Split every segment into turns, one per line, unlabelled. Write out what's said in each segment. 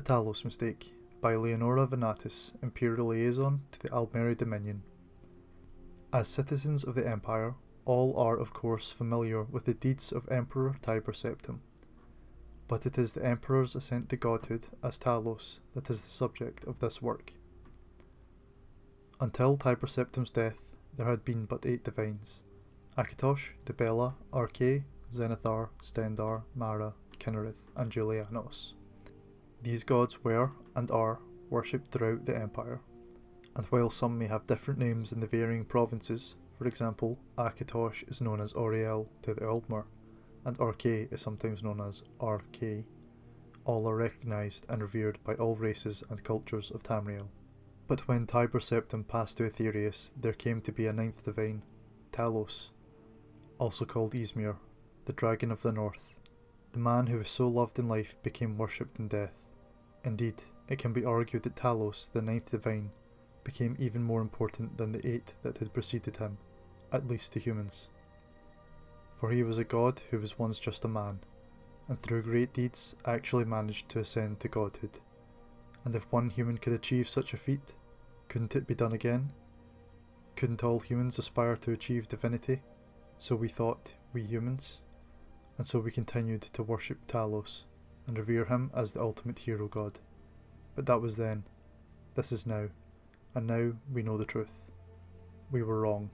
The Talos Mistake by Leonora Venatus, Imperial Liaison to the Almeri Dominion. As citizens of the Empire, all are of course familiar with the deeds of Emperor Tiber Septim, but it is the Emperor's ascent to godhood as Talos that is the subject of this work. Until Tiber Septim's death, there had been but 8 divines: Akatosh, Dibella, Arche, Zenithar, Stendar, Mara, Kinnereth, and Julianos. These gods were, and are, worshipped throughout the Empire, and while some may have different names in the varying provinces, for example, Akatosh is known as Oriel to the Thalmor, and Arche is sometimes known as Arche, all are recognised and revered by all races and cultures of Tamriel. But when Tiber Septim passed to Aetherius, there came to be a 9th divine, Talos, also called Ysmir, the dragon of the north. The man who was so loved in life became worshipped in death. Indeed, it can be argued that Talos, the 9th divine, became even more important than the 8 that had preceded him, at least to humans. For he was a god who was once just a man, and through great deeds actually managed to ascend to godhood. And if one human could achieve such a feat, couldn't it be done again? Couldn't all humans aspire to achieve divinity? So we thought, we humans. And so we continued to worship Talos, and revere him as the ultimate hero god. But that was then. This is now. And now we know the truth. We were wrong.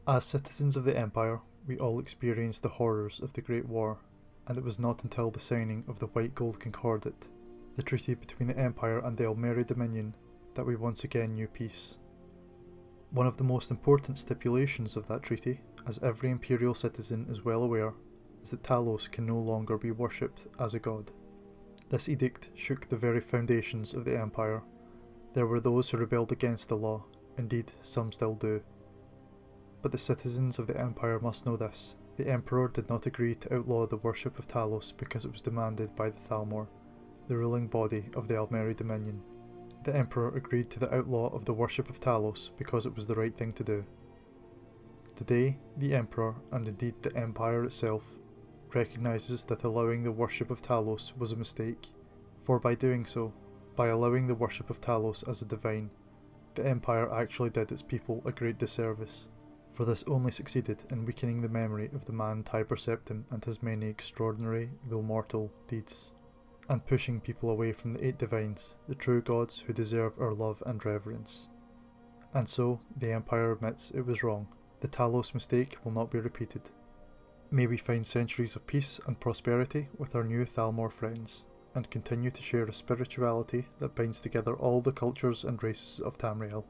As citizens of the Empire, we all experienced the horrors of the Great War, and it was not until the signing of the White Gold Concordat, the treaty between the Empire and the Almeri Dominion, that we once again knew peace. One of the most important stipulations of that treaty, as every Imperial citizen is well aware, is that Talos can no longer be worshipped as a god. This edict shook the very foundations of the Empire. There were those who rebelled against the law, indeed some still do. But the citizens of the Empire must know this: the Emperor did not agree to outlaw the worship of Talos because it was demanded by the Thalmor, the ruling body of the Almeri Dominion. The Emperor agreed to the outlaw of the worship of Talos because it was the right thing to do. Today, the Emperor, and indeed the Empire itself, recognises that allowing the worship of Talos was a mistake, for by doing so, by allowing the worship of Talos as a divine, the Empire actually did its people a great disservice, for this only succeeded in weakening the memory of the man Tiber Septim and his many extraordinary, though mortal, deeds, and pushing people away from the 8 divines, the true gods who deserve our love and reverence. And so, the Empire admits it was wrong. The Talos mistake will not be repeated. May we find centuries of peace and prosperity with our new Thalmor friends, and continue to share a spirituality that binds together all the cultures and races of Tamriel.